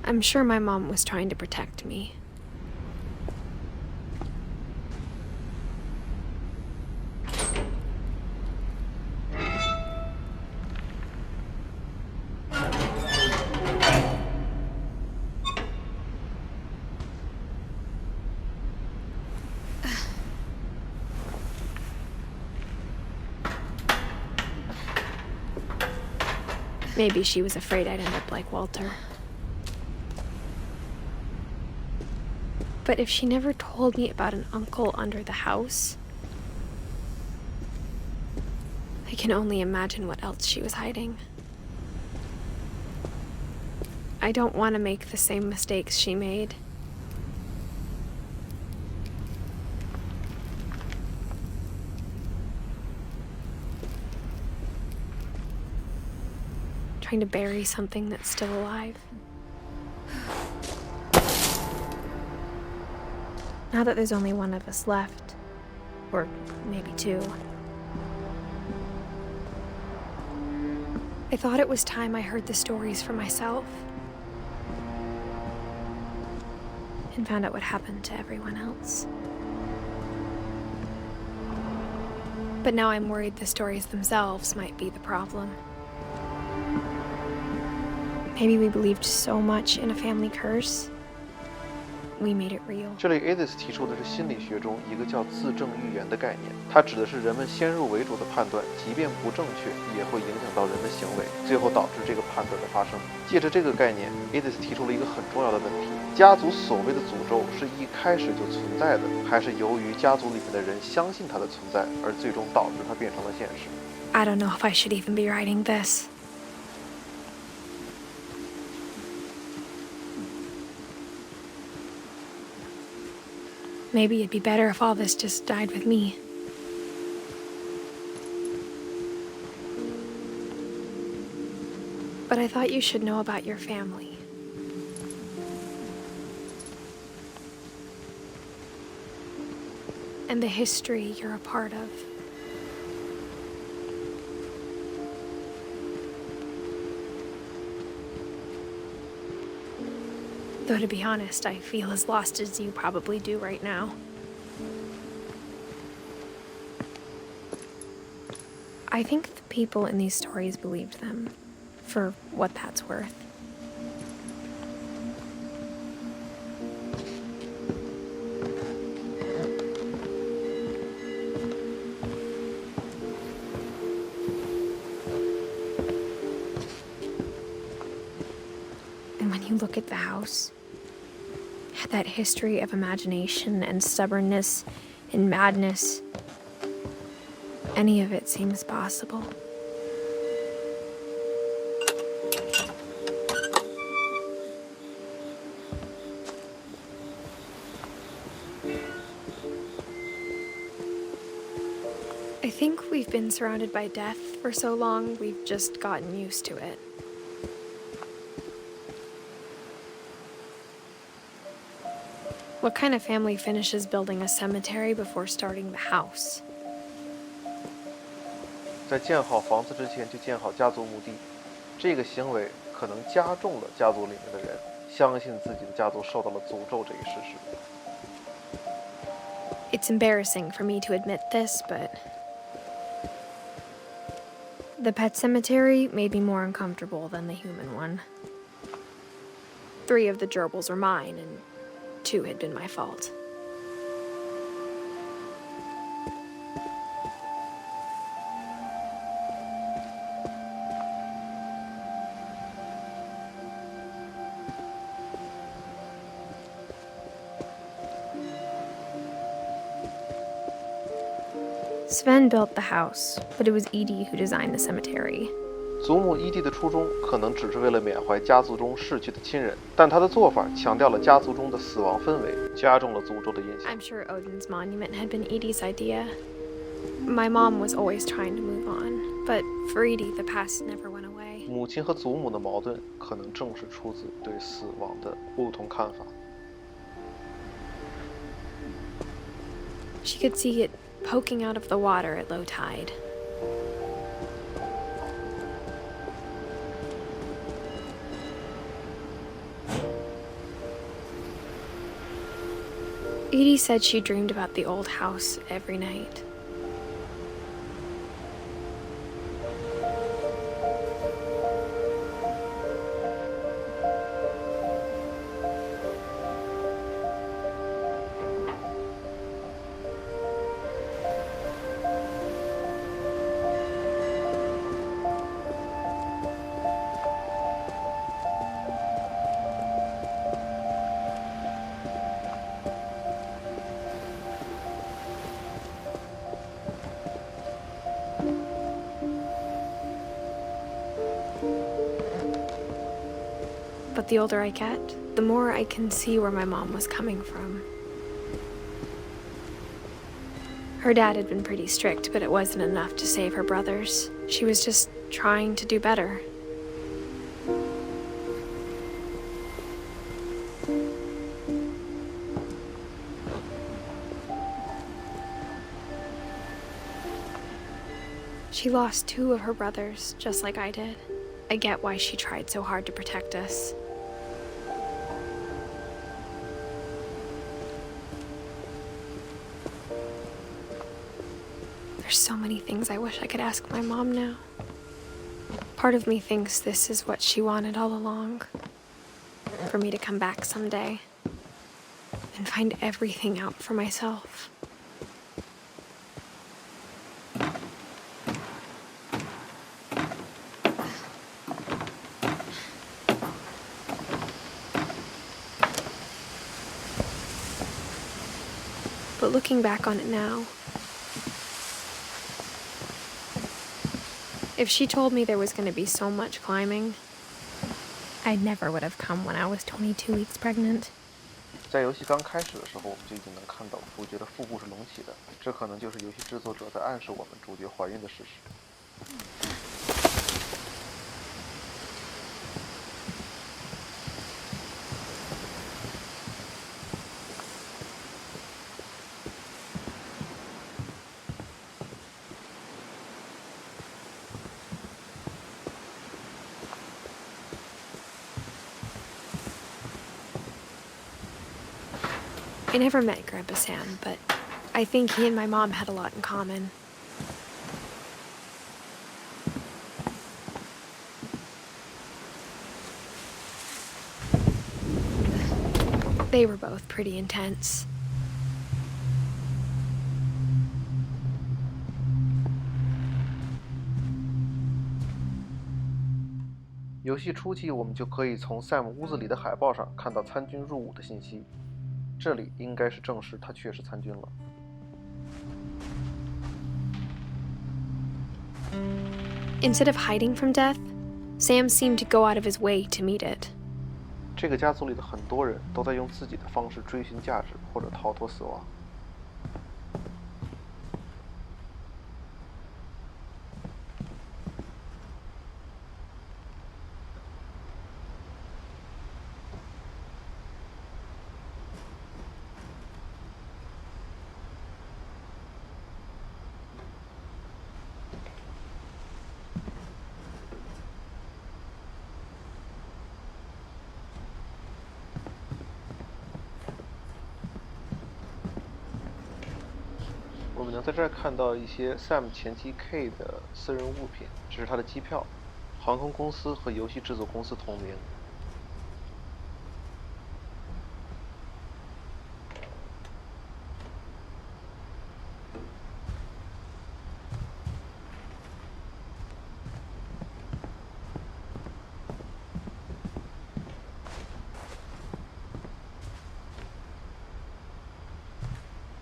I'm sure my mom was trying to protect me. Maybe she was afraid I'd end up like Walter. But if she never told me about an uncle under the house, I can only imagine what else she was hiding. I don't want to make the same mistakes she made. Trying to bury something that's still alive. Now that there's only one of us left, or maybe two, I thought it was time I heard the stories for myself and found out what happened to everyone else. But now I'm worried the stories themselves might be the problem. Maybe we believed so much in a family curse, we made it real. 这里 Edith 提出的是心理学中一个叫自证预言的概念，它指的是人们先入为主的判断，即便不正确，也会影响到人的行为，最后导致这个判断的发生。借着这个概念 ，Edith 提出了一个很重要的问题：家族所谓的诅咒是一开始就存在的，还是由于家族里面的人相信它的存在，而最终导致它变成了现实？ I don't know if I should even be writing this. Maybe it'd be better if all this just died with me. But I thought you should know about your family. And the history you're a part of. Though to be honest, I feel as lost as you probably do right now. I think the people in these stories believed them, for what that's worth. And when you look at the house, that history of imagination and stubbornness and madness, any of it seems possible. I think we've been surrounded by death for so long, we've just gotten used to it. What kind of family finishes building a cemetery before starting the house? 在建好房子之前就建好家族墓地，这个行为可能加重了家族里面的人相信自己的家族受到了诅咒这一事实。It's embarrassing for me to admit this, but the pet cemetery made me more uncomfortable than the human one. 3 of the gerbils were mine, and 2 had been my fault. Sven built the house, but it was Edie who designed the cemetery. 祖母伊蒂的初衷可能只是为了缅怀家族中逝去的亲人，但她的做法强调了家族中的死亡氛围，加重了诅咒的印象。 I'm sure Odin's monument had been Edie's idea. My mom was always trying to move on, but for Edie, the past never went away. 母亲和祖母的矛盾可能正是出自对死亡的不同看法。 She could see it poking out of the water at low tide. Edie said she dreamed about the old house every night. But the older I get, the more I can see where my mom was coming from. Her dad had been pretty strict, but it wasn't enough to save her brothers. She was just trying to do better. She lost 2 of her brothers, just like I did. I get why she tried so hard to protect us. There's so many things I wish I could ask my mom now. Part of me thinks this is what she wanted all along. For me to come back someday and find everything out for myself. But looking back on it now, if she told me there was going to be so much climbing, I never would have come when I was 22 weeks pregnant. 在游戏刚开始的时候，我们就已经能看到主角的腹部是隆起的，这可能就是游戏制作者在暗示我们主角怀孕的事实。I never met Grandpa Sam, but I think he and my mom had a lot in common. They were both pretty intense. 游戏初期，我们就可以从 Sam 屋子里的海报上看到参军入伍的信息，这里应该是证实他确实参军了。Instead of hiding from death, Sam seemed to go out of his way to meet it. 这个家族里的很多人都在用自己的方式追寻价值或者逃脱死亡。我们能在这儿看到一些 Sam 前妻 K 的私人物品，这是他的机票，航空公司和游戏制作公司同名。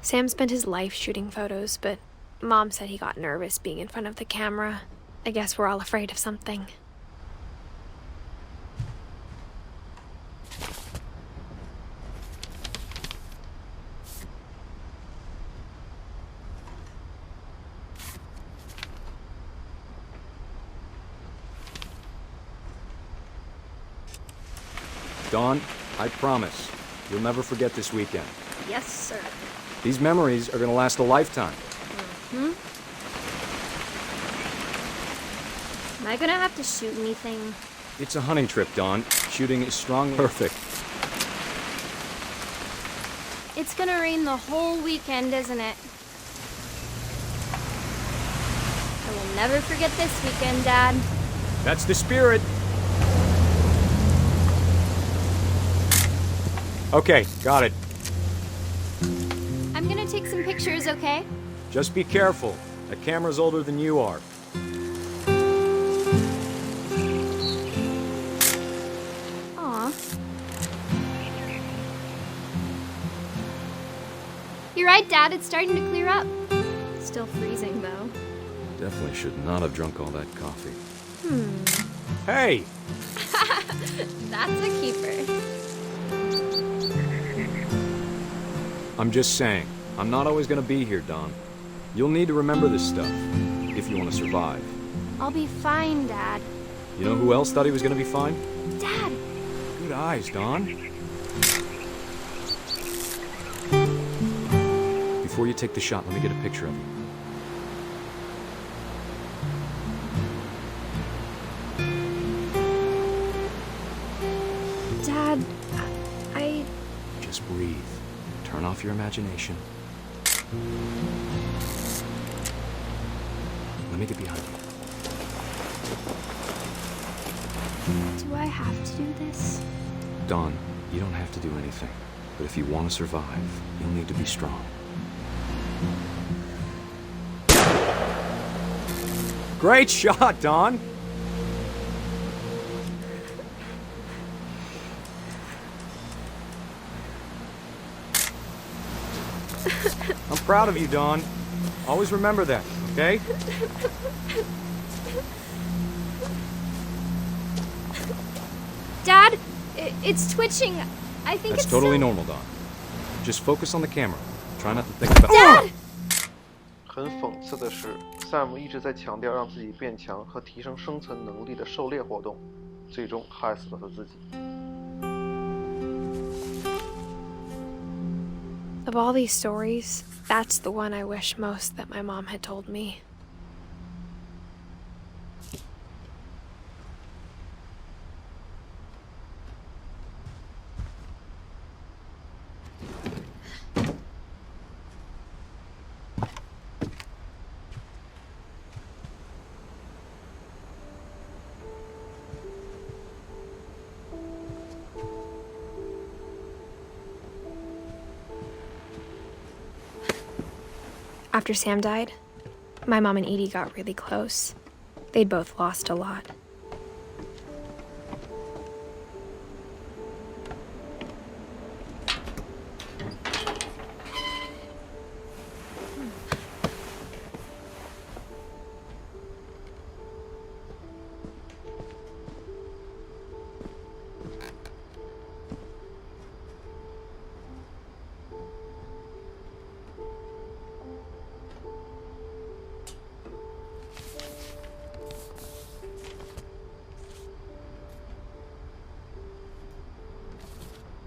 Sam spent his life shooting photos, but Mom said he got nervous being in front of the camera. I guess we're all afraid of something. Dawn, I promise, you'll never forget this weekend. Yes, sir. These memories are going to last a lifetime. Am I gonna have to shoot anything? It's a hunting trip, Dawn. Shooting is strongly perfect. It's gonna rain the whole weekend, isn't it? I will never forget this weekend, Dad. That's the spirit. Okay, got it. I'm gonna take some pictures, okay? Just be careful. That camera's older than you are. Aw. You're right, Dad. It's starting to clear up. Still freezing, though. Definitely should not have drunk all that coffee. Hey! That's a keeper. I'm just saying, I'm not always gonna be here, Don. You'll need to remember this stuff, if you want to survive. I'll be fine, Dad. You know who else thought he was gonna be fine? Dad! Good eyes, Don. Before you take the shot, let me get a picture of you. Dad, I... Just breathe. Turn off your imagination. Let me get behind you. Do I have to do this? Don, you don't have to do anything. But if you want to survive, you'll need to be strong. Great shot, Don! I'm proud of you, Don. Always remember that, okay? Dad, it's twitching. I think That's it's totally so... normal, Don. Just focus on the camera. Try not to think about... Dad! 很讽刺的是，Sam 一直在强调让自己变强和提升生存能力的狩猎活动，最终害死了他自己。Of all these stories, that's the one I wish most that my mom had told me. After Sam died, my mom and Edie got really close. They'd both lost a lot.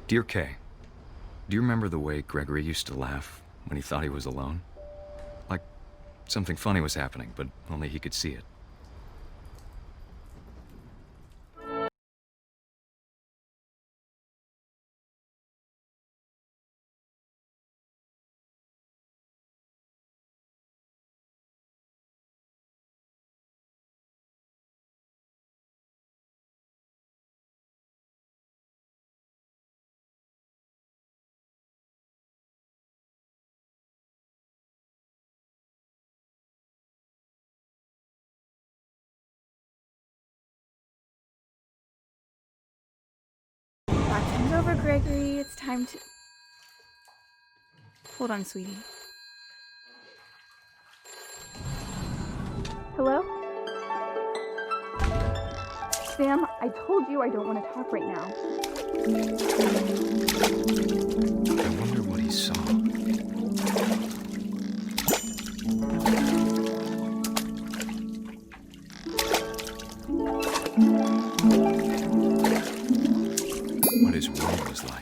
Dear Kay, do you remember the way Gregory used to laugh when he thought he was alone? Like something funny was happening, but only he could see it. Time's over, Gregory. It's time to... Hold on, sweetie. Hello? Sam, I told you I don't want to talk right now. I wonder what he saw. What his world was like.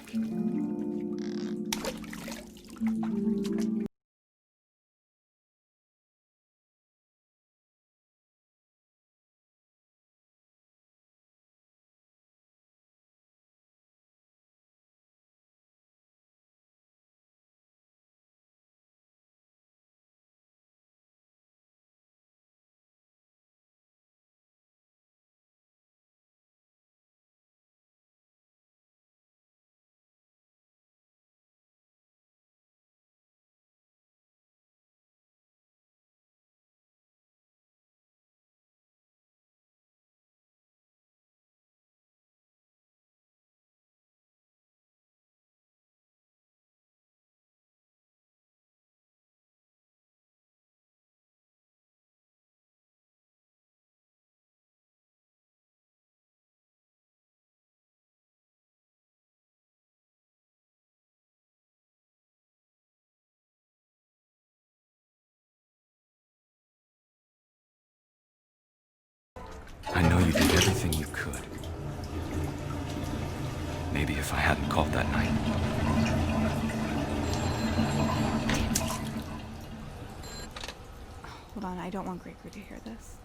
I know you did everything you could. Maybe if I hadn't called that night. Hold on, I don't want Gregory to hear this.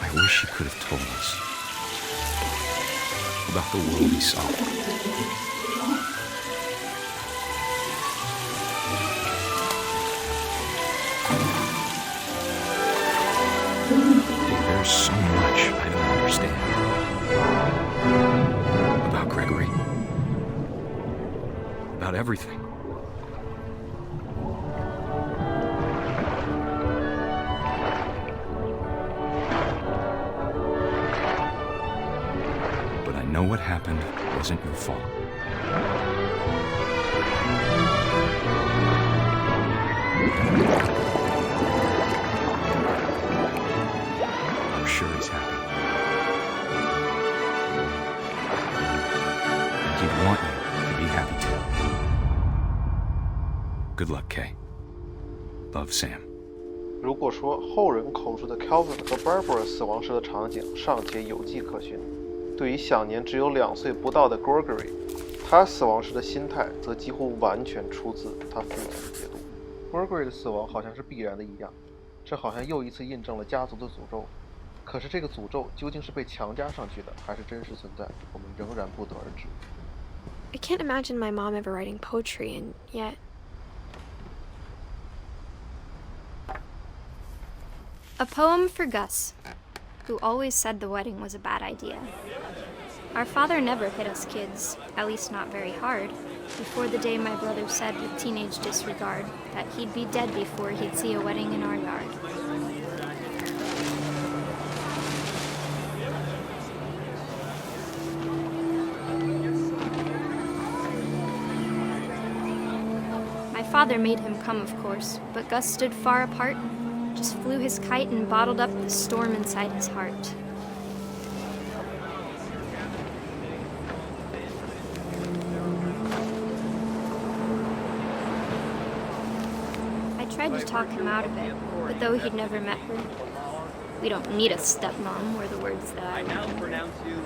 I wish he could have told us about the world he saw. There's so much I don't understand about Gregory, about everything. But I know what happened wasn't your fault. I'm sure he's happy. And he'd want you to be happy too. Good luck, Kay. Love, Sam. 如果说后人口述的 Calvin 和 Barbara 死亡时的场景尚且有迹可循，对于享年只有2岁不到的 Gregory， 他死亡时的心态则几乎完全出自他父亲的解读。Gregory 的死亡好像是必然的一样，这好像又一次印证了家族的诅咒。可是这个诅咒究竟是被强加上去的，还是真实存在，我们仍然不得而知。I can't imagine my mom ever writing poetry, and yet... A poem for Gus, who always said the wedding was a bad idea. Our father never hit us kids, at least not very hard, before the day my brother said with teenage disregard that he'd be dead before he'd see a wedding in our yard. My father made him come, of course, but Gus stood far apart, just flew his kite and bottled up the storm inside his heart. I tried to talk him out of it, but though he'd never met her, we don't need a stepmom were the words that I now remember. pronounce you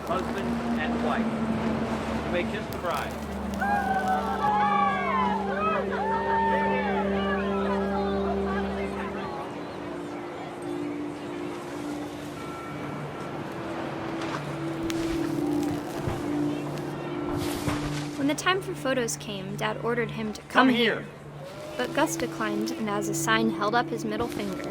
husband and wife. You may kiss the bride. When the time for photos came, Dad ordered him to come here. But Gus declined, and as a sign held up his middle finger.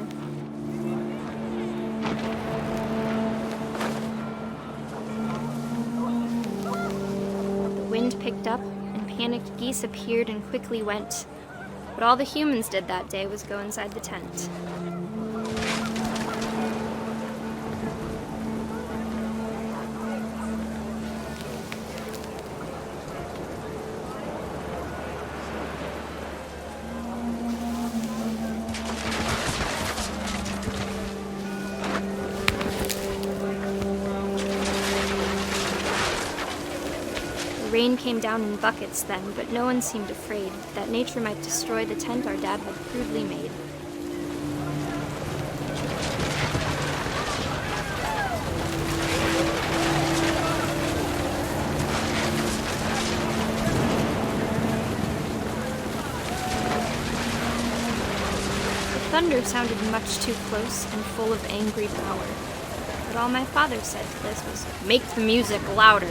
The wind picked up, and panicked geese appeared and quickly went. But all the humans did that day was go inside the tent. Rain came down in buckets then, but no one seemed afraid that nature might destroy the tent our dad had crudely made. The thunder sounded much too close and full of angry power. But all my father said to this was, "Make the music louder."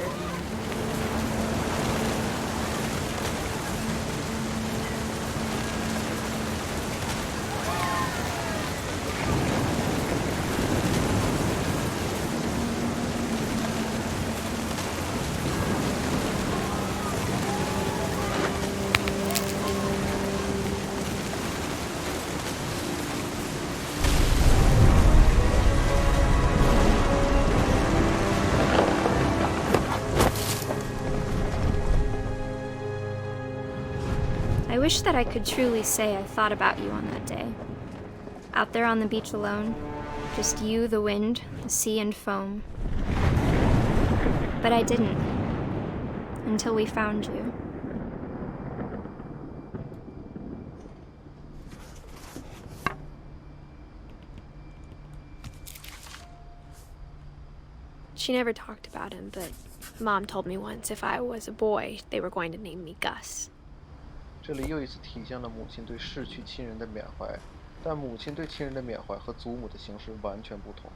I wish that I could truly say I thought about you on that day. Out there on the beach alone, just you, the wind, the sea, and foam. But I didn't, until we found you. She never talked about him, but Mom told me once if I was a boy, they were going to name me Gus. 这里又一次体现了母亲对逝去亲人的缅怀，但母亲对亲人的缅怀和祖母的形式完全不同。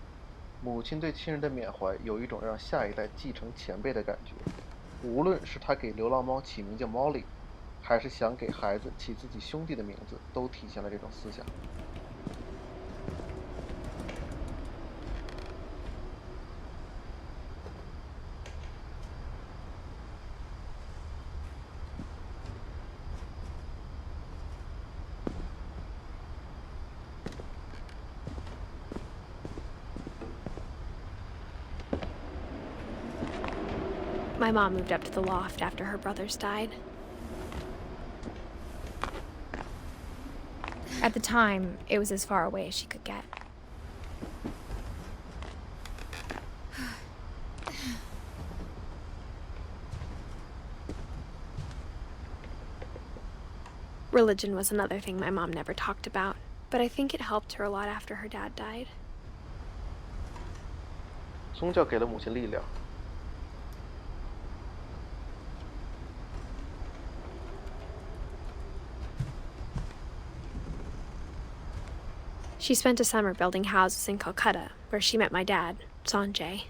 母亲对亲人的缅怀有一种让下一代继承前辈的感觉，无论是她给流浪猫起名叫 Molly， 还是想给孩子起自己兄弟的名字，都体现了这种思想。My mom moved up to the loft after her brothers died. At the time, it was as far away as she could get. Religion was another thing my mom never talked about, but I think it helped her a lot after her dad died. 宗教给了母亲力量。She spent a summer building houses in Calcutta, where she met my dad, Sanjay.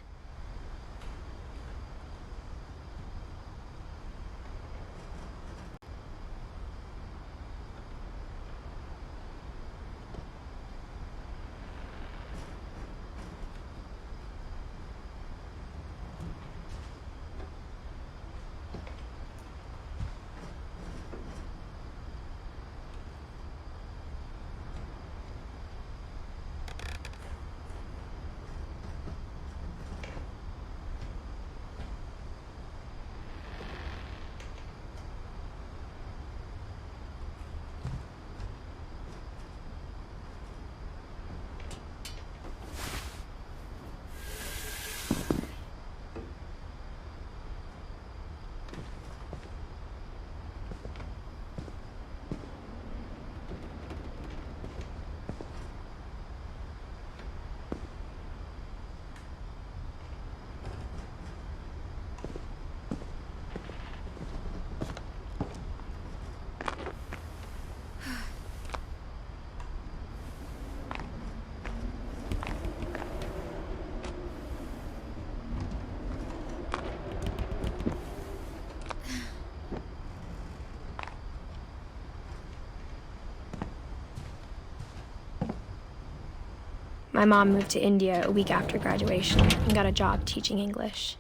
My mom moved to India a week after graduation and got a job teaching English.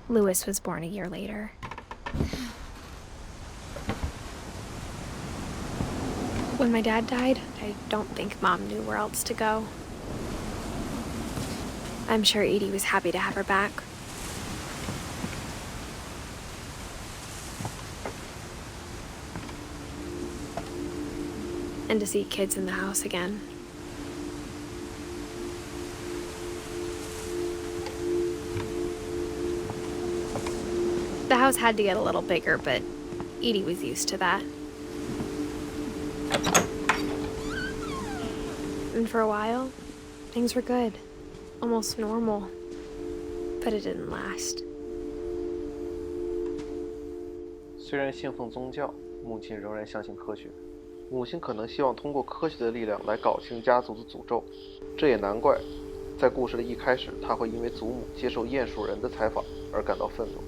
Louis was born a year later. When my dad died, I don't think Mom knew where else to go. I'm sure Edie was happy to have her back. And to see kids in the house again. The house had to get a little bigger, but Edie was used to that. And for a while, things were good, almost normal, but it didn't last. 虽然信奉宗教，母亲仍然相信科学。母亲可能希望通过科学的力量来搞清家族的诅咒，这也难怪，在故事的一开始，她会因为祖母接受鼹鼠人的采访而感到愤怒。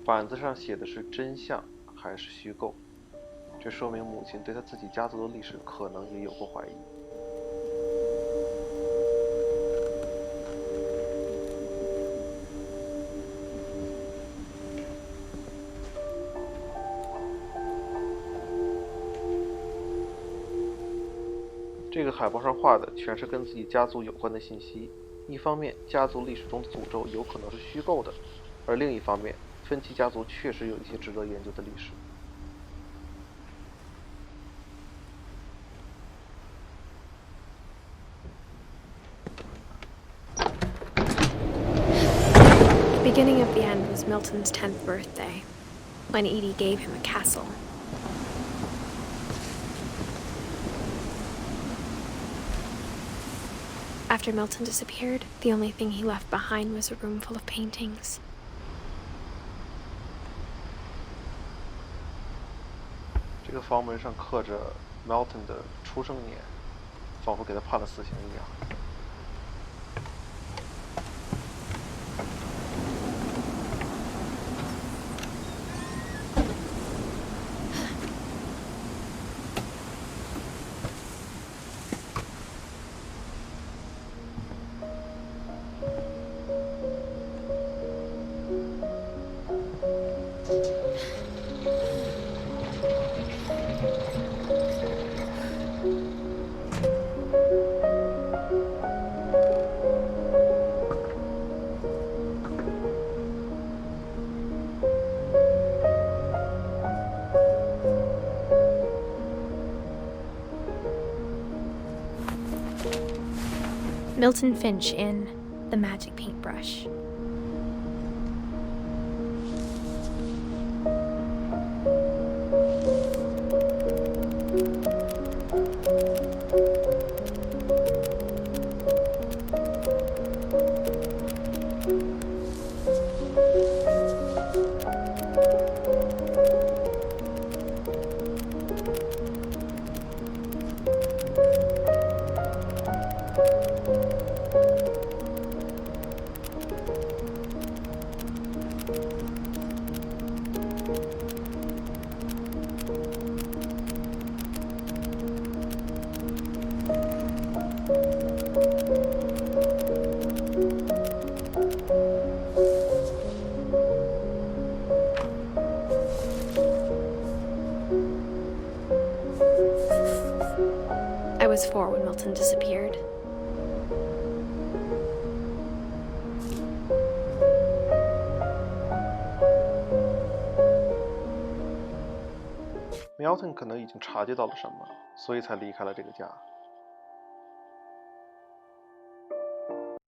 板子上写的是真相还是虚构？这说明母亲对她自己家族的历史可能也有过怀疑。这个海报上画的全是跟自己家族有关的信息，一方面家族历史中的诅咒有可能是虚构的，而另一方面芬奇家族确实有一些值得研究的历史。beginning of the end was Milton's 10th birthday, when Edie gave him a castle. After Milton disappeared, the only thing he left behind was a room full of paintings. 这个房门上刻着 Milton 的出生年，仿佛给他判了死刑一样。Milton Finch in The Magic Paintbrush. I was 4 when Milton disappeared. Milton 可能已经察觉到了什么，所以才离开了这个家。